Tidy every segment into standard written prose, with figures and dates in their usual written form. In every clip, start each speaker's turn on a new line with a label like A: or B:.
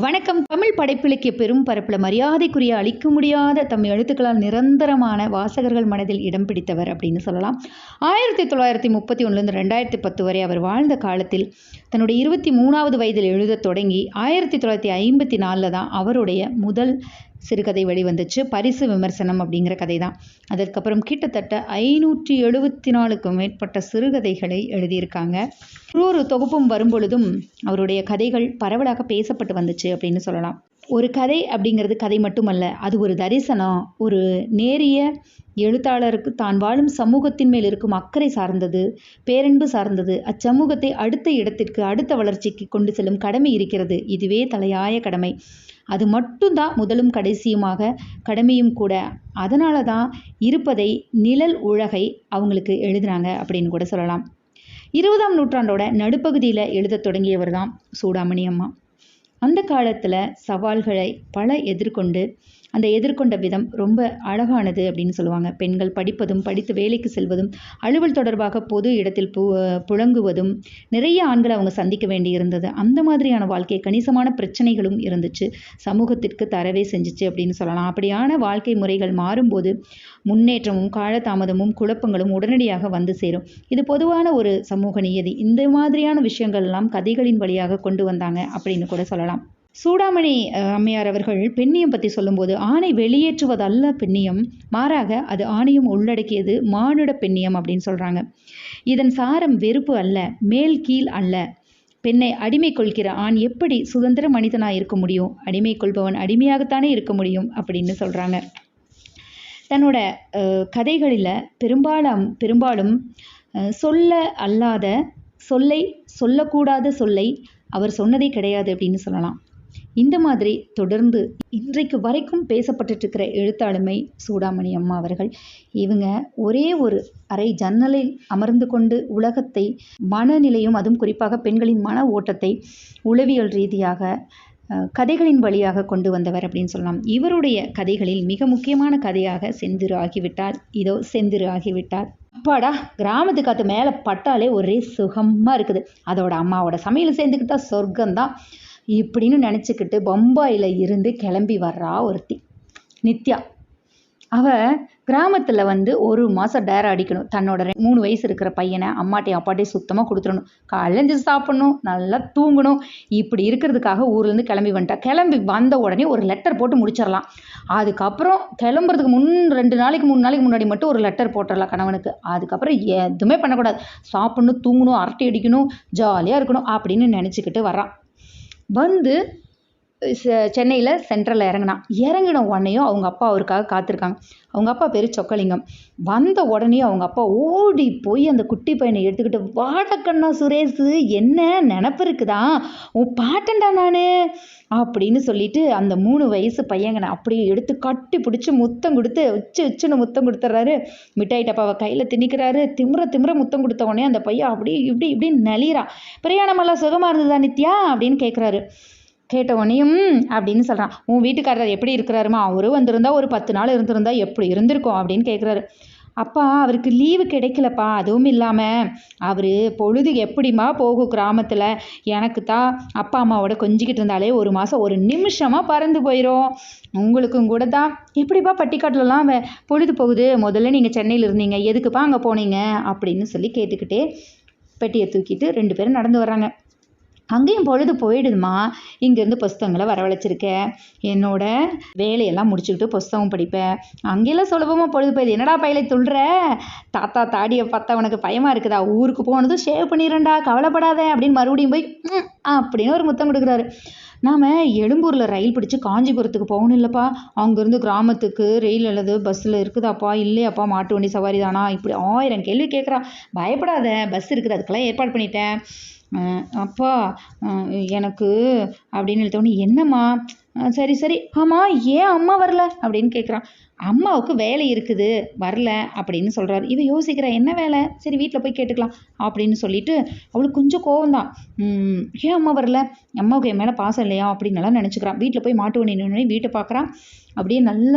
A: வணக்கம். தமிழ் படைப்பிலக்கிய பெரும் பரப்பில் மரியாதைக்குரிய அளிக்க முடியாத தம் எழுத்துக்களால் நிரந்தரமான வாசகர்கள் மனதில் இடம் பிடித்தவர் அப்படின்னு சொல்லலாம். 1931 2010 வரை அவர் வாழ்ந்த காலத்தில் தன்னுடைய 23வது வயதில் எழுதத் தொடங்கி 1954 தான் அவருடைய முதல் சிறுகதை வெளிவந்துச்சு. பரிசு விமர்சனம் அப்படிங்கிற கதை தான். அதற்கப்புறம் கிட்டத்தட்ட 574க்கும் மேற்பட்ட சிறுகதைகளை எழுதியிருக்காங்க. ஒரு தொகுப்பும் வரும்பொழுதும் அவருடைய கதைகள் பரவலாக பேசப்பட்டு வந்துச்சு அப்படின்னு சொல்லலாம். ஒரு கதை அப்படிங்கிறது கதை மட்டுமல்ல, அது ஒரு தரிசனம், ஒரு நேரிய எழுத்தாளருக்கு தான் வாழும் சமூகத்தின் மேல் இருக்கும் அக்கறை சார்ந்தது, பேரன்பு சார்ந்தது, அச்சமூகத்தை அடுத்த இடத்திற்கு அடுத்த வளர்ச்சிக்கு கொண்டு செல்லும் கடமை இருக்கிறது. இதுவே தலையாய கடமை. அது மட்டும்தான் முதலும் கடைசியுமாக கடமையும் கூட. அதனால தான் இருப்பதை நிழல் உலகை அவங்களுக்கு எழுதுனாங்க அப்படின்னு கூட சொல்லலாம். 20ஆம் நூற்றாண்டோட நடுப்பகுதியில் எழுத தொடங்கியவர் தான் சூடாமணி அம்மா. அந்த காலத்தில் சவால்களை பல எதிர்கொண்டு அந்த எதிர்கொண்ட விதம் ரொம்ப அழகானது அப்படின்னு சொல்லுவாங்க. பெண்கள் படிப்பதும் படித்து வேலைக்கு செல்வதும் அலுவல் தொடர்பாக பொது இடத்தில் புழங்குவதும் நிறைய ஆண்களை அவங்க சந்திக்க வேண்டி இருந்தது. அந்த மாதிரியான வாழ்க்கை கணிசமான பிரச்சனைகளும் இருந்துச்சு, சமூகத்திற்கு தரவே செஞ்சிச்சு அப்படின்னு சொல்லலாம். அப்படியான வாழ்க்கை முறைகள் மாறும்போது முன்னேற்றமும் காலதாமதமும் குழப்பங்களும் உடனடியாக வந்து சேரும். இது பொதுவான ஒரு சமூக நியதி. இந்த மாதிரியான விஷயங்கள் எல்லாம் கதைகளின் வழியாக கொண்டு வந்தாங்க அப்படின்னு கூட சொல்லலாம். சூடாமணி அம்மையார் அவர்கள் பெண்ணியம் பற்றி சொல்லும்போது ஆணை வெளியேற்றுவதல்ல பெண்ணியம், மாறாக அது ஆணையும் உள்ளடக்கியது மானுட பெண்ணியம் அப்படின்னு சொல்கிறாங்க. இதன் சாரம் வெறுப்பு அல்ல, மேல் கீழ் அல்ல. பெண்ணை அடிமை கொள்கிற ஆண் எப்படி சுதந்திர மனிதனாக இருக்க முடியும்? அடிமை கொள்பவன் அடிமையாகத்தானே இருக்க முடியும் அப்படின்னு சொல்கிறாங்க. தன்னோட கதைகளில் பெரும்பாலும் சொல்ல அல்லாத சொல்லை, சொல்லக்கூடாத சொல்லை அவர் சொன்னதே கிடையாது அப்படின்னு சொல்லலாம். இந்த மாதிரி தொடர்ந்து இன்றைக்கு வரைக்கும் பேசப்பட்டு இருக்கிற எழுத்தாளுமை சூடாமணி அம்மா அவர்கள். இவங்க ஒரே ஒரு அரை ஜன்னலில் அமர்ந்து கொண்டு உலகத்தை, மனநிலையும் அதுவும் குறிப்பாக பெண்களின் மன ஓட்டத்தை உளவியல் ரீதியாக கதைகளின் வழியாக கொண்டு வந்தவர் அப்படின்னு சொல்லலாம். இவருடைய கதைகளில் மிக முக்கியமான கதையாக செந்திரு ஆகிவிட்டார். இதோ செந்திரு ஆகிவிட்டார். அப்பாடா, கிராமத்து காத்து மேலே பட்டாலே ஒரே சுகமாக இருக்குது. அதோட அம்மாவோட சமையல் சேர்ந்துக்கிட்டா சொர்க்கம்தான் இப்படின்னு நினச்சிக்கிட்டு பம்பாயில் இருந்து கிளம்பி வர்றா ஒருத்தி, நித்யா. அவள் கிராமத்தில் ஒரு மாதம் டேரா அடிக்கணும். தன்னோட 3 வயசு இருக்கிற பையனை அம்மாட்டையும் அப்பாட்டையும் சுத்தமாக கொடுத்துடணும். காலையில் சாப்பிடணும், நல்லா தூங்கணும். இப்படி இருக்கிறதுக்காக ஊர்லேருந்து கிளம்பி வந்துட்டா. கிளம்பி வந்த உடனே ஒரு லெட்டர் போட்டு முடிச்சிடலாம். அதுக்கப்புறம் கிளம்புறதுக்கு 3 நாளைக்கு முன்னாடி மட்டும் ஒரு லெட்டர் போட்டுடலாம் கணவனுக்கு. அதுக்கப்புறம் எதுவுமே பண்ணக்கூடாது. சாப்பிடணும், தூங்கணும், அரட்டை அடிக்கணும், ஜாலியாக இருக்கணும் அப்படின்னு நினச்சிக்கிட்டு வர்றான். வந்து சென்னையில் சென்ட்ரலில் இறங்கின உடனேயும் அவங்க அப்பா அவருக்காக காத்திருக்காங்க. அவங்க அப்பா பேர் சொக்கலிங்கம். வந்த உடனே அவங்க அப்பா ஓடி போய் அந்த குட்டி பையனை எடுத்துக்கிட்டு, வாடக்கண்ணா சுரேஷ், என்ன நினப்பு இருக்குதா, உன் பாட்டண்டா நான் அப்படின்னு சொல்லிட்டு அந்த 3 வயசு பையங்கனை அப்படியே எடுத்து கட்டி பிடிச்சி முத்தம் கொடுத்து உச்சுன்னு முத்தம் கொடுத்துட்றாரு. மிட்டாய் டப்பாவை கையில் திணிக்கிறாரு. திமிர முத்தம் கொடுத்த உடனே அந்த பையன் அப்படியே இப்படி நெளிறான். பிரயாணமெல்லாம் சுகமாக இருந்ததா நித்யா அப்படின்னு கேட்குறாரு. கேட்ட உடனேயும் அப்படின்னு சொல்கிறான். உன் வீட்டுக்காரர் எப்படி இருக்கிறாருமா? அவரு வந்திருந்தா ஒரு 10 நாள் இருந்திருந்தா எப்படி இருந்திருக்கும் அப்படின்னு கேட்குறாரு. அப்பா, அவருக்கு லீவு கிடைக்கலப்பா. அதுவும் இல்லாமல் அவர் பொழுது எப்படிமா போகும் கிராமத்தில்? எனக்கு தான் அப்பா அம்மாவோட கொஞ்சிக்கிட்டு இருந்தாலே ஒரு மாதம் ஒரு நிமிஷமாக பறந்து போயிடும். உங்களுக்கும் கூட தான் எப்படிப்பா பட்டிக்காட்டிலலாம் பொழுது போகுது? முதல்ல நீங்கள் சென்னையில் இருந்தீங்க, எதுக்குப்பா அங்கே போனீங்க அப்படின்னு சொல்லி கேட்டுக்கிட்டே பெட்டியை தூக்கிட்டு 2 பேரும் நடந்து வர்றாங்க. அங்கேயும் பொழுது போயிடுதுமா. இங்கேருந்து புஸ்தகங்களை வரவழைச்சிருக்கேன். என்னோட வேலையெல்லாம் முடிச்சுக்கிட்டு புஸ்தகம் படிப்பேன். அங்கெல்லாம் சுலபமாக பொழுது போயிடுது. என்னடா பையில துள்ளுற? தாத்தா தாடியை பார்த்தா உனக்கு பயமாக இருக்குதா? ஊருக்கு போனதும் ஷேவ் பண்ணிடுறேன்டா, கவலைப்படாத அப்படின்னு மறுபடியும் போய் அப்படின்னு ஒரு முத்தம் கொடுக்குறாரு. நாம் எழும்பூரில் ரயில் பிடிச்சி காஞ்சிபுரத்துக்கு போகணும் இல்லைப்பா? அங்கேருந்து கிராமத்துக்கு ரயில் அல்லது பஸ்ஸில் இருக்குதாப்பா? இல்லையாப்பா, மாட்டு வண்டி சவாரி தானா? இப்படி 1000 கேள்வி கேட்குறான். பயப்படாத, பஸ் இருக்குது, அதுக்கெல்லாம் ஏற்பாடு பண்ணிட்டேன். அப்பா எனக்கு அப்படின்னு எழுத்தவொடனே, என்னம்மா? சரி ஆமாம், ஏன் அம்மா வரல அப்படின்னு கேட்குறான். அம்மாவுக்கு வேலை இருக்குது, வரல அப்படின்னு சொல்கிறாரு. இவன் யோசிக்கிறா, என்ன வேலை? சரி வீட்டில் போய் கேட்டுக்கலாம் அப்படின்னு சொல்லிட்டு அவளுக்கு கொஞ்சம் கோவம்தான். ஏன் அம்மா வரல? அம்மாவுக்கு என் மேலே பாசம் இல்லையா அப்படின்னு நல்லா நினச்சிக்கிறான். வீட்டில் போய் மாட்டு வண்டி நின்று வீட்டை பார்க்குறான். அப்படியே நல்ல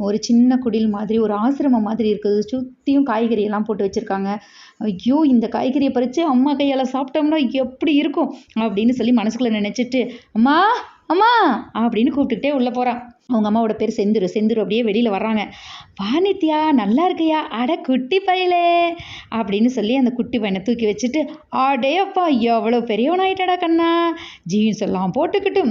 A: ஒரு சின்ன குடில் மாதிரி, ஒரு ஆசிரமம் மாதிரி இருக்குது. சுற்றியும் காய்கறியெல்லாம் போட்டு வச்சுருக்காங்க. ஐயோ, இந்த காய்கறியை பறித்து அம்மா கையால் சாப்பிட்டோம்னா எப்படி இருக்கும் அப்படின்னு சொல்லி மனசுக்குள்ளே நினச்சிட்டு, அம்மா அம்மா அப்படின்னு கூப்பிட்டுக்கிட்டே உள்ளே போகிறான். அவங்க அம்மாவோட பேர் செந்துரு. செந்துரு அப்படியே வெளியில் வர்றாங்க. வா நித்யா, நல்லா இருக்கியா? அட குட்டி பையலே அப்படின்னு சொல்லி அந்த குட்டி பையனை தூக்கி வச்சுட்டு, அடே அப்பா எவ்வளோ பெரியவனாயிட்டடா கண்ணா, ஜீன்ஸ் எல்லாம் போட்டுக்கிட்டு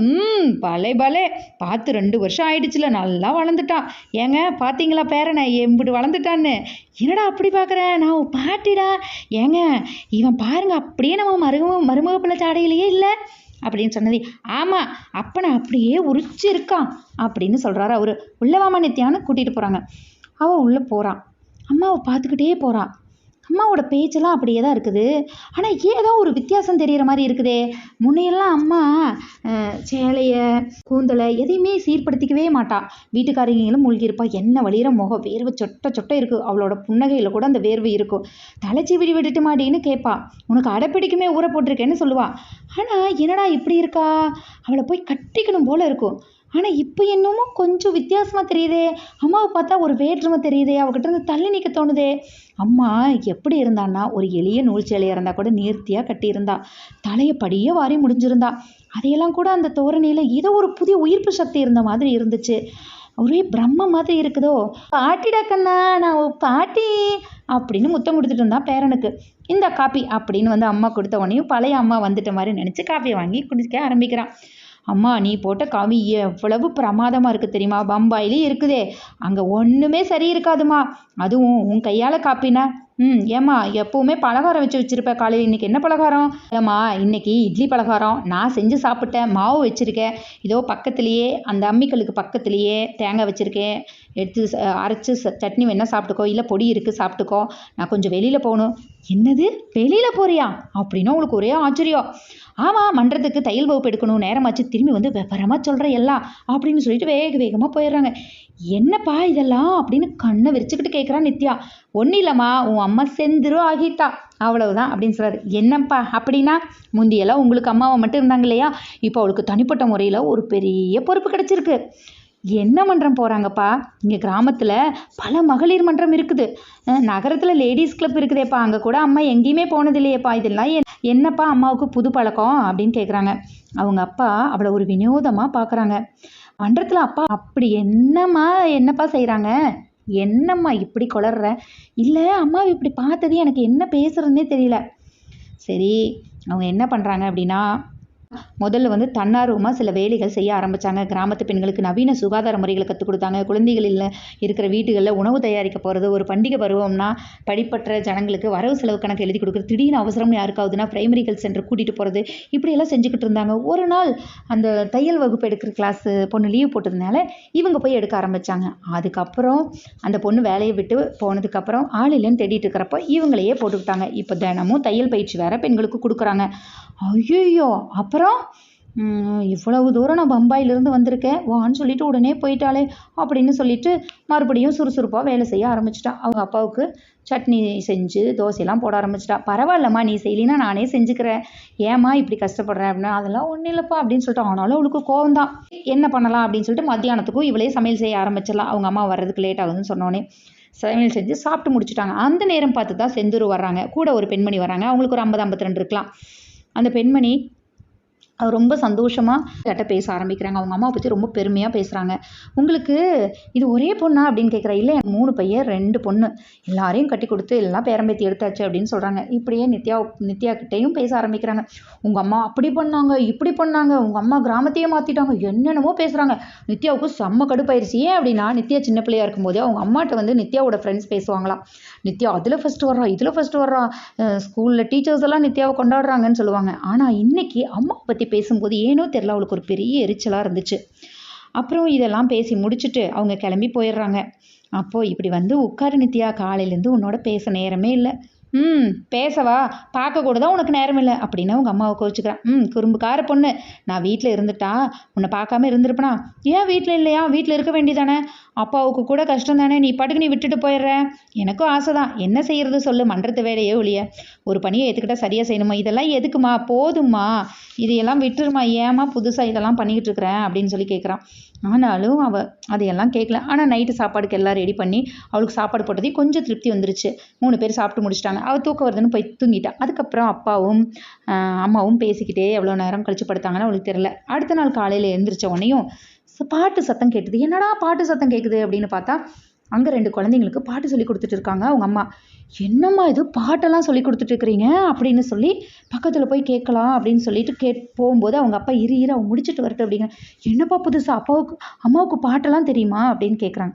A: பலே பலே பார்த்து 2 வருஷம் ஆயிடுச்சுல, நல்லா வளர்ந்துட்டான். ஏங்க பார்த்தீங்களா பேரனை எம்பிட்டு வளர்ந்துட்டான்னு? என்னடா அப்படி பார்க்குறேன், நான் பாட்டிடா. ஏங்க இவன் பாருங்க அப்படியே நம்ம மருமக பிள்ளை சாடையிலேயே இல்லை அப்படின்னு சொன்னது. ஆமாம், அப்பனை அப்படியே உரிச்சு இருக்கான் அப்படின்னு சொல்கிறாரு அவரு. உள்ளவாமா நித்யான்னு கூட்டிகிட்டு போகிறாங்க. அவள் உள்ளே போகிறான். அம்மாவை பார்த்துக்கிட்டே போகிறான். அம்மாவோட பேச்செல்லாம் அப்படியே தான் இருக்குது. ஆனால் ஏதோ ஒரு வித்தியாசம் தெரிகிற மாதிரி இருக்குதே. முன்னையெல்லாம் அம்மா சேலையை கூந்தலை எதையுமே சீர்படுத்திக்கவே மாட்டா. வீட்டுக்காரங்களும் மூழ்கியிருப்பா. என்ன வலிகிற முகம், வேர்வை சொட்ட சொட்ட இருக்குது. அவளோட புன்னகையில் கூட அந்த வேர்வை இருக்கும். தலைச்சி விட்டுட்டு மாட்டின்னு கேட்பா. உனக்கு அடைப்பிடிக்குமே ஊற போட்டிருக்கேன்னு சொல்லுவா. ஆனால் என்னடா இப்படி இருக்கா, அவளை போய் கட்டிக்கணும் போல இருக்கும். ஆனால் இப்போ என்னமோ கொஞ்சம் வித்தியாசமாக தெரியுதே. அம்மாவை பார்த்தா ஒரு வேற்றுமை தெரியுதே. அவகிட்ட இருந்து தள்ளி நிற்க தோணுதே. அம்மா எப்படி இருந்தான்னா, ஒரு எளிய நூல் சேலையாக இருந்தால் கூட நேர்த்தியாக கட்டியிருந்தா. தலையை படியே வாரி முடிஞ்சிருந்தா. அதையெல்லாம் கூட அந்த தோரணையில் ஏதோ ஒரு புதிய உயிர்ப்பு சக்தி இருந்த மாதிரி இருந்துச்சு. ஒரே பிரம்ம மாதிரி இருக்குதோ. பாட்டிடா கண்ணா, நான் பாட்டி அப்படின்னு முத்தம் கொடுத்துட்டு இருந்தா பேரனுக்கு. இந்த காப்பி அப்படின்னு வந்து அம்மா கொடுத்த உடனே பழைய அம்மா வந்துட்ட மாதிரி நினச்சி காப்பியை வாங்கி குடிக்க ஆரம்பிக்கிறான். அம்மா நீ போட்ட காவி எவ்வளவு பிரமாதமாக இருக்குது தெரியுமா, பம்பாயிலே இருக்குதே, அங்கே ஒன்றுமே சரி இருக்காதுமா. அதுவும் உன் கையால் காப்பினா ஏம்மா எப்போவுமே பலகாரம் வச்சுருப்பேன். காலையில் இன்றைக்கி என்ன பலகாரம்? ஏம்மா இன்னைக்கு இட்லி பலகாரம் நான் செஞ்சு சாப்பிட்டேன். மாவு வச்சுருக்கேன். இதோ பக்கத்துலேயே அந்த அம்மிக்கல்லுக்கு பக்கத்துலேயே தேங்காய் வச்சுருக்கேன். எடுத்து அரைச்சி சட்னி வேணா சாப்பிட்டுக்கோ, இல்லை பொடி இருக்குது சாப்பிட்டுக்கோ. நான் கொஞ்சம் வெளியில் போகணும். என்னது வெளியில் போறியா அப்படின்னா உங்களுக்கு ஒரே ஆச்சரியம். ஆமாம், மன்றத்துக்கு தையல் வகுப்பு எடுக்கணும், நேரமாச்சு, திரும்பி வந்து விவரமாக சொல்கிறேன் எல்லாம் அப்படின்னு சொல்லிட்டு வேகமாக போயிடுறாங்க. என்னப்பா இதெல்லாம் அப்படின்னு கண்ணை விரிச்சுக்கிட்டு கேட்குறான் நித்யா. ஒன்றும் இல்லைம்மா, உன் அம்மா செந்துரு ஆகிட்டா அவ்வளவுதான் அப்படின்னு சொல்கிறாரு. என்னப்பா அப்படின்னா, முந்தியெல்லாம் உங்களுக்கு அம்மாவை மட்டும் இருந்தாங்க இல்லையா, இப்போ அவளுக்கு தனிப்பட்ட முறையில் ஒரு பெரிய பொறுப்பு கிடச்சிருக்கு. என்ன மன்றம் போகிறாங்கப்பா? இங்கே கிராமத்தில் பல மகளிர் மன்றம் இருக்குது. நகரத்தில் லேடிஸ் கிளப் இருக்குதேப்பா, அங்கே கூட அம்மா எங்கேயுமே போனது இல்லையேப்பா. இதெல்லாம் என்னப்பா அம்மாவுக்கு புது பழக்கம் அப்படின்னு கேட்குறாங்க. அவங்க அப்பா அவளை ஒரு வினோதமாக பார்க்குறாங்க. மன்றத்தில் அப்பா அப்படி என்னப்பா செய்கிறாங்க? என்னம்மா இப்படி குளர்ற? இல்லை அம்மாவை இப்படி பார்த்தது எனக்கு என்ன பேசுகிறதுனே தெரியல. சரி, அவங்க என்ன பண்ணுறாங்க அப்படின்னா, முதல்ல வந்து தன்னார்வமாக சில வேலைகள் செய்ய ஆரம்பித்தாங்க. கிராமத்து பெண்களுக்கு நவீன சுகாதார முறைகளை கற்றுக் கொடுத்தாங்க. குழந்தைகளில் இருக்கிற வீடுகளில் உணவு தயாரிக்க போகிறது, ஒரு பண்டிகை பருவம்னா படிப்பற்ற ஜனங்களுக்கு வரவு செலவு கணக்கு எழுதி கொடுக்குறது, திடீர்னு அவசரம்னு யாருக்காவதுன்னா பிரைமரி ஹெல்த் சென்டர் கூட்டிகிட்டு போகிறது, இப்படியெல்லாம் செஞ்சுக்கிட்டு இருந்தாங்க. ஒரு நாள் அந்த தையல் வகுப்பு எடுக்கிற கிளாஸ் பொண்ணு லீவ் போட்டதுனால இவங்க போய் எடுக்க ஆரம்பித்தாங்க. அதுக்கப்புறம் அந்த பொண்ணு வேலையை விட்டு போனதுக்கப்புறம் ஆள் இல்லைன்னு தேடிட்டு இருக்கிறப்போ இவங்களையே போட்டுக்கிட்டாங்க. இப்போ தினமும் தையல் பயிற்சி வேறு பெண்களுக்கு கொடுக்குறாங்க. ஐயோ, அப்புறம் இவ்வளவு தூரம் நான் பம்பாயிலிருந்து வந்திருக்கேன் வான்னு சொல்லிட்டு உடனே போயிட்டாலே அப்படின்னு சொல்லிட்டு மறுபடியும் சுறுசுறுப்பாக வேலை செய்ய ஆரம்பிச்சிட்டா. அவங்க அப்பாவுக்கு சட்னி செஞ்சு தோசையெல்லாம் போட ஆரம்பிச்சிட்டா. பரவாயில்லம்மா, நீ செய்யலினா நானே செஞ்சுக்கிறேன், ஏம்மா இப்படி கஷ்டப்படுறேன் அப்படின்னா, அதெல்லாம் ஒன்றும் இல்லைப்பா அப்படின்னு சொல்லிட்டு. ஆனாலும் அவளுக்கு கோவம் தான். என்ன பண்ணலாம் அப்படின்னு சொல்லிட்டு மத்தியானத்துக்கும் இவளே சமையல் செய்ய ஆரம்பிச்சிடலாம். அவங்க அம்மா வர்றதுக்கு லேட் ஆகுதுன்னு சொன்னோன்னே சமையல் செஞ்சு சாப்பிட்டு முடிச்சுட்டாங்க. அந்த நேரம் பார்த்து தான் செந்தூர் வர்றாங்க. கூட ஒரு பெண்மணி வர்றாங்க. அவங்களுக்கு ஒரு 50-52 இருக்கலாம். அந்த பெண்மணி ரொம்ப சந்தோஷமாக கிட்ட பேச ஆரம்பிக்கிறாங்க. அவங்க அம்மாவை பற்றி ரொம்ப பெருமையாக பேசுகிறாங்க. உங்களுக்கு இது ஒரே பொண்ணா அப்படின்னு கேட்குறா. இல்லை, 3 பையன் 2 பொண்ணு, எல்லாரையும் கட்டி கொடுத்து எல்லாம் பேரம்பேத்தி எடுத்தாச்சு அப்படின்னு சொல்கிறாங்க. இப்படியே நித்யா கிட்டேயும் பேச ஆரம்பிக்கிறாங்க. உங்கள் அம்மா அப்படி பண்ணாங்க, இப்படி பண்ணாங்க, உங்கள் அம்மா கிராமத்தையே மாற்றிட்டாங்க, என்னென்னமோ பேசுகிறாங்க. நித்யாவுக்கு செம்ம கடுப்பாயிருச்சு. ஏன் அப்படின்னா, நித்யா சின்ன பிள்ளையாக இருக்கும்போது அவங்க அம்மாட்ட வந்து நித்யாவோட ஃப்ரெண்ட்ஸ் பேசுவாங்களாம். நித்யா அதில் ஃபஸ்ட்டு வர்றா, இதில் ஃபஸ்ட்டு வர்றா, ஸ்கூலில் டீச்சர்ஸ் எல்லாம் நித்யாவை கொண்டாடுறாங்கன்னு சொல்லுவாங்க. ஆனால் இன்னைக்கு அம்மாவை பற்றி பேசும்போது ஏனோ தெரியல, அவளுக்கு ஒரு பெரிய எரிச்சலாக இருந்துச்சு. அப்புறம் இதெல்லாம் பேசி முடிச்சுட்டு அவங்க கிளம்பி போயிடுறாங்க. அப்போது இப்படி வந்து உட்காரு நித்யா, காலையிலேருந்து உன்னோட பேச நேரமே இல்லை. பேசவா, பார்க்க கூட தான் உனக்கு நேரம் இல்லை அப்படின்னு உங்கள் அம்மாவை கோச்சிக்கிறான். குறும்புக்கார பொண்ணு, நான் வீட்டில் இருந்துட்டா உன்னை பார்க்காம இருந்திருப்பனா? ஏன் வீட்டில் இல்லையா? வீட்டில் இருக்க வேண்டியதானே? அப்பாவுக்கு கூட கஷ்டம் தானே, நீ பாட்டுக்கு நீ விட்டுட்டு போயிடுற. எனக்கும் ஆசை தான், என்ன செய்கிறது சொல்லு, மன்றத்து வேலையே ஒழிய ஒரு பணியை ஏற்றுக்கிட்டா சரியாக செய்யணுமா? இதெல்லாம் எதுக்குமா, போதும்மா, இதையெல்லாம் விட்டுருமா, ஏமா புதுசாக இதெல்லாம் பண்ணிக்கிட்டு இருக்கிறேன் அப்படின்னு சொல்லி கேட்குறான். ஆனாலும் அவள் அதையெல்லாம் கேட்கல. ஆனால் நைட்டு சாப்பாடுக்கு எல்லாம் ரெடி பண்ணி அவளுக்கு சாப்பாடு போட்டதே கொஞ்சம் திருப்தி வந்துருச்சு. 3 பேர் சாப்பிட்டு முடிச்சிட்டாங்க. அவள் தூக்கம் வருதுன்னு போய் தூங்கிட்டாள். அதுக்கப்புறம் அப்பாவும் அம்மாவும் பேசிக்கிட்டே எவ்வளோ நேரம் கழிச்சு படுத்தாங்கன்னு அவளுக்கு தெரியல. அடுத்த நாள் காலையில் எழுந்திரிச்ச உடனேயும் பாட்டு சத்தம் கேட்குது. என்னடா பாட்டு சத்தம் கேட்குது அப்படின்னு பார்த்தா அங்கே 2 குழந்தைங்களுக்கு பாட்டு சொல்லி கொடுத்துட்டு இருக்காங்க அவங்க அம்மா. என்னம்மா இது பாட்டெல்லாம் சொல்லி கொடுத்துட்டு இருக்கிறீங்க அப்படின்னு சொல்லி பக்கத்தில் போய் கேட்கலாம் அப்படின்னு சொல்லிட்டு போகும்போது அவங்க அப்பா இரு அவங்க முடிச்சுட்டு வரட்டு அப்படிங்க. என்னப்பா புதுசாக அம்மாவுக்கு பாட்டெல்லாம் தெரியுமா அப்படின்னு கேட்குறாங்க.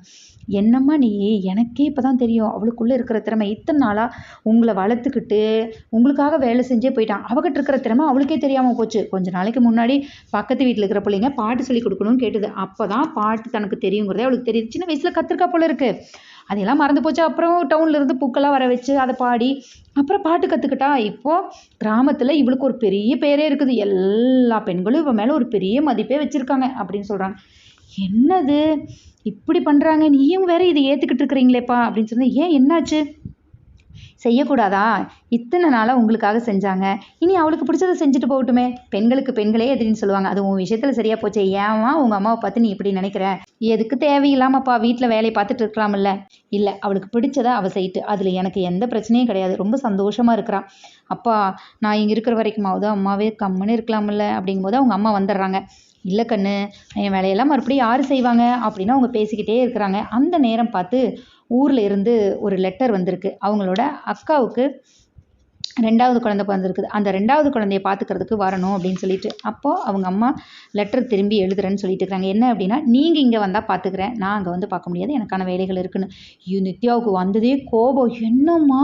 A: என்னம்மா நீ, எனக்கே இப்போ தான் தெரியும் அவளுக்குள்ளே இருக்கிற திறமை. இத்தனை நாளாக உங்களை வளர்த்துக்கிட்டு உங்களுக்காக வேலை செஞ்சே போயிட்டான். அவகிட்ட இருக்கிற திறமை அவளுக்கே தெரியாமல் போச்சு. கொஞ்சம் நாளைக்கு முன்னாடி பக்கத்து வீட்டில் இருக்கிற பிள்ளைங்க பாட்டு சொல்லி கொடுக்கணும்னு கேட்டுது. அப்போ தான் பாட்டு தனக்கு தெரியுங்கிறதே அவளுக்கு தெரியுது. சின்ன வயசில் கற்றுருக்கா போல இருக்கு. அதெல்லாம் மறந்து போச்சு. அப்புறம் டவுன்லேருந்து பூக்கெல்லாம் வர வச்சு அதை பாடி அப்புறம் பாட்டு கற்றுக்கிட்டா. இப்போது கிராமத்தில் இவளுக்கு ஒரு பெரிய பேரே இருக்குது. எல்லா பெண்களும் இவன் மேலே ஒரு பெரிய மதிப்பே வச்சுருக்காங்க அப்படின்னு சொல்கிறாங்க. என்னது இப்படி பண்ணுறாங்க, நீயும் வேற இதை ஏற்றுக்கிட்டு இருக்கிறீங்களேப்பா அப்படின்னு சொன்னால், ஏன் என்னாச்சு? செய்யக்கூடாதா? இத்தனை நாளாக உங்களுக்காக செஞ்சாங்க, இனி அவளுக்கு பிடிச்சதை செஞ்சுட்டு போகட்டுமே. பெண்களுக்கு பெண்களே எதிரின்னு சொல்லுவாங்க. அது உன் விஷயத்தில் சரியாக போச்சே. ஏமா உங்கள் அம்மாவை பார்த்து நீ இப்படி நினைக்கிற? எதுக்கு தேவையில்லாமப்பா வீட்டில் வேலையை பார்த்துட்டு இருக்கலாம்ல? இல்லை, அவளுக்கு பிடிச்சதை அவள் செய்யிட்டு, அதில் எனக்கு எந்த பிரச்சனையும் கிடையாது. ரொம்ப சந்தோஷமாக இருக்கிறான். அப்பா நான் இங்கே இருக்கிற வரைக்குமாவது அம்மாவே கம்முன்னு இருக்கலாம்ல அப்படிங்கும்போது அவங்க அம்மா வந்துடுறாங்க. இல்லை கண்ணு, என் வேலையெல்லாம் மறுபடியும் யார் செய்வாங்க அப்படின்னு அவங்க பேசிக்கிட்டே இருக்கிறாங்க. அந்த நேரம் பார்த்து ஊரில் இருந்து ஒரு லெட்டர் வந்திருக்கு. அவங்களோட அக்காவுக்கு 2வது குழந்தை பிறந்திருக்குது. அந்த 2வது குழந்தைய பார்த்துக்கிறதுக்கு வரணும் அப்படின்னு சொல்லிட்டு, அப்போது அவங்க அம்மா லெட்டர் திரும்பி எழுதுறேன்னு சொல்லிட்டு இருக்கிறாங்க. என்ன அப்படின்னா, நீங்கள் இங்கே வந்தால் பார்த்துக்கிறேன், நான் அங்கே வந்து பார்க்க முடியாது, எனக்கான வேலைகள் இருக்குன்னு. நித்யாவுக்கு வந்ததே கோபம். என்னம்மா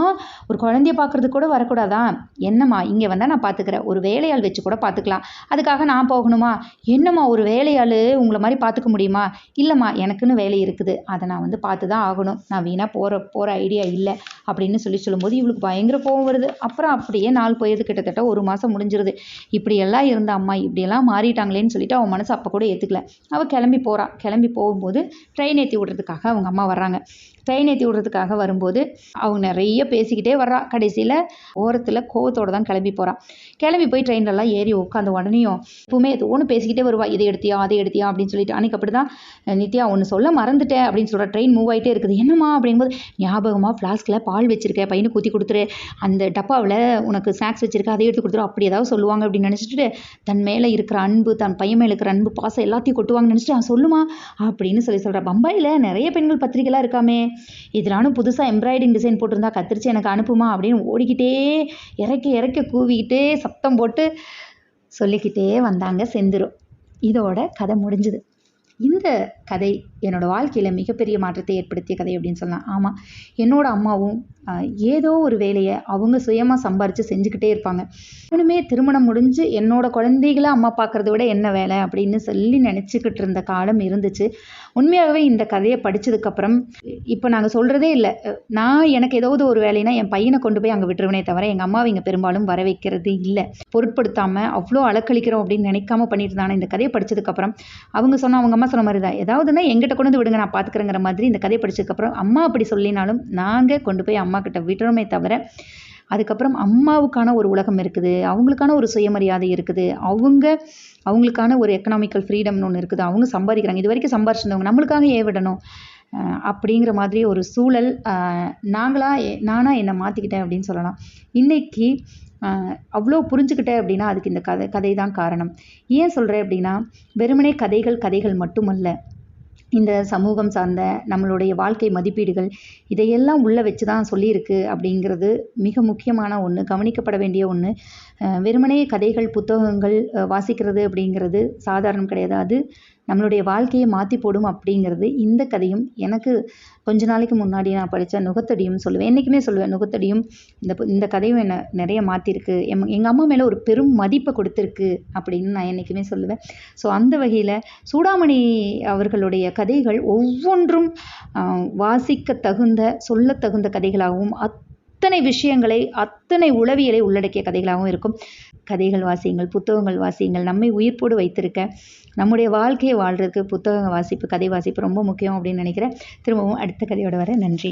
A: ஒரு குழந்தைய பார்க்குறதுக்கு கூட வரக்கூடாதா? என்னம்மா இங்கே வந்தால் நான் பார்த்துக்கிறேன், ஒரு வேலையாள் வச்சு கூட பார்த்துக்கலாம், அதுக்காக நான் போகணுமா? என்னம்மா ஒரு வேலையாள் உங்களை மாதிரி பார்த்துக்க முடியுமா? இல்லைம்மா எனக்குன்னு வேலை இருக்குது, அதை நான் வந்து பார்த்து தான் ஆகணும், நான் வீணாக போகிற ஐடியா இல்லை அப்படின்னு சொல்லும்போது இவளுக்கு பயங்கர கோபம் வருது. அப்புறம் அப்படியே நாள் போயிடுது. கிட்டத்தட்ட 1 மாதம் முடிஞ்சிருது. இப்படியெல்லாம் இருந்த அம்மா இப்படியெல்லாம் மாறிட்டாங்களேன்னு சொல்லிட்டு அவன் மனசு அப்போ கூட ஏற்றுக்கல. அவள் கிளம்பி போகிறான். கிளம்பி போகும்போது ட்ரெயின் ஏற்றி விடுறதுக்காக அவங்க அம்மா வர்றாங்க. ட்ரெயின் ஏற்றி விடுறதுக்காக வரும்போது அவங்க நிறைய பேசிக்கிட்டே வர்றா. கடைசியில் ஓரத்தில் கோவத்தோடு தான் கிளம்பி போகிறான். கிளம்பி போய் ட்ரெயின்லலாம் ஏறி உட்காந்த உடனேயும் எப்பவுமே ஒன்று பேசிக்கிட்டே வருவா. இதை எடுத்தியா அதை எடுத்தியா அப்படின்னு சொல்லிட்டு. அன்றைக்கி அப்படி தான் நித்யா ஒன்று சொல்ல மறந்துட்டேன் அப்படின்னு சொல்கிற. ட்ரெயின் மூவ் ஆகிட்டே இருக்குது. என்னம்மா அப்படிங்கும்போது, ஞாபகமாக ஃப்ளாஸ்கில் பால் வச்சுருக்கேன், பையனுக்கு ஊற்றி கொடுத்துரு, அந்த டப்பாவில் உனக்கு ஸ்நாக்ஸ் வச்சுருக்கேன், அதை எடுத்து கொடுத்துரு, அப்படி ஏதாவது சொல்லுவாங்க அப்படின்னு நினச்சிட்டு தன் மேலே இருக்கிற அன்பு, தன் பையன் மேலே இருக்கிற அன்பு பாசம் எல்லாத்தையும் கொட்டுவாங்கன்னு நினச்சிட்டு சொல்லுமா அப்படின்னு சொல்கிறா. பம்பாயில் நிறைய பெண்கள் பத்திரிக்கைலாம் இருக்காமே, இதனாலும் புதுசாக எம்ப்ராய்டிங் டிசைன் போட்டிருந்தா கத்திரிச்சு எனக்கு அனுப்புமா அப்படின்னு ஓடிக்கிட்டே இறக்க கூவிக்கிட்டே சத்தம் போட்டு சொல்லிக்கிட்டே வந்தாங்க செந்திரு. இதோட கதை முடிஞ்சுது. இந்த கதை என்னோடய வாழ்க்கையில் மிகப்பெரிய மாற்றத்தை ஏற்படுத்திய கதை அப்படின்னு சொல்லலாம். ஆமாம், என்னோடய அம்மாவும் ஏதோ ஒரு வேலையை அவங்க சுயமாக சம்பாரித்து செஞ்சுக்கிட்டே இருப்பாங்க. இன்னுமே திருமணம் முடிஞ்சு என்னோடய குழந்தைகளை அம்மா பார்க்குறத விட என்ன வேலை அப்படின்னு சொல்லி நினச்சிக்கிட்டு இருந்த காலம் இருந்துச்சு. உண்மையாகவே இந்த கதையை படித்ததுக்கப்புறம் இப்போ நாங்கள் சொல்கிறதே இல்லை. எனக்கு ஏதாவது ஒரு வேலைனா என் பையனை கொண்டு போய் அங்கே விட்டுருவனே தவிர எங்கள் அம்மாவை இங்கே பெரும்பாலும் வர வைக்கிறது இல்லை. பொருட்படுத்தாமல் அவ்வளோ அலக்களிக்கிறோம் அப்படின்னு நினைக்காம பண்ணிட்டு இருந்தானே. இந்த கதையை படித்ததுக்கப்புறம் அவங்க அம்மா சொன்ன மாதிரி தான், ஏதாவதுன்னா எங்கிட்ட கொண்டு வந்து விடுங்க, நான் பார்த்துக்கிறேங்கிற மாதிரி. இந்த கதையை படித்ததுக்கப்புறம் அம்மா அப்படி சொல்லினாலும் நாங்கள் கொண்டு போய் அம்மா கிட்ட விட்டுறோமே தவிர, அதுக்கப்புறம் அம்மாவுக்கான ஒரு உலகம் இருக்குது, அவங்களுக்கான ஒரு சுயமரியாதை இருக்குது, அவங்களுக்கான ஒரு எக்கனாமிக்கல் ஃப்ரீடம்னு ஒன்று இருக்குது, அவங்க சம்பாதிக்கிறாங்க, இது வரைக்கும் சம்பாரிச்சிருந்தவங்க நம்மளுக்காக ஏன் விடணும் அப்படிங்கிற மாதிரி ஒரு சூழல் நானாக என்னை மாற்றிக்கிட்டேன் அப்படின்னு சொல்லலாம். இன்றைக்கி அவ்வளோ புரிஞ்சுக்கிட்டேன் அப்படின்னா அதுக்கு இந்த கதை தான் காரணம். ஏன் சொல்கிறேன் அப்படின்னா, வெறுமனே கதைகள் மட்டுமல்ல, இந்த சமூகம் சார்ந்த நம்மளுடைய வாழ்க்கை மதிப்பீடுகள் இதையெல்லாம் உள்ளே வச்சு தான் சொல்லியிருக்கு அப்படிங்கிறது மிக முக்கியமான ஒன்று, கவனிக்கப்பட வேண்டிய ஒன்று. வெறுமனே கதைகள் புத்தகங்கள் வாசிக்கிறது அப்படிங்கிறது சாதாரணம் கிடையாது. அது நம்மளுடைய வாழ்க்கையை மாற்றி போடும் அப்படிங்கிறது இந்த கதையும் எனக்கு கொஞ்ச நாளைக்கு முன்னாடி நான் படித்த நுகத்தடியும் சொல்லுவேன். என்றைக்குமே சொல்லுவேன், நுகத்தடியும் இந்த கதையும் என்னை நிறைய மாற்றிருக்கு, எங்கள் அம்மா மேலே ஒரு பெரும் மதிப்பை கொடுத்துருக்கு அப்படின்னு நான் என்றைக்குமே சொல்லுவேன். ஸோ அந்த வகையில் சூடாமணி அவர்களுடைய கதைகள் ஒவ்வொன்றும் வாசிக்க தகுந்த, சொல்ல தகுந்த கதைகளாகவும் அத்தனை விஷயங்களை, அத்தனை உளவியலை உள்ளடக்கிய கதைகளாகவும் இருக்கும். கதைகள் வாசியுங்கள், புத்தகங்கள் வாசியுங்கள். நம்மை உயிர்ப்போடு வைத்திருக்க, நம்முடைய வாழ்க்கையை வாழ்கிறதுக்கு புத்தக வாசிப்பு, கதை வாசிப்பு ரொம்ப முக்கியம் அப்படின்னு நினைக்கிறேன். திரும்பவும் அடுத்த கதையோட வர. நன்றி.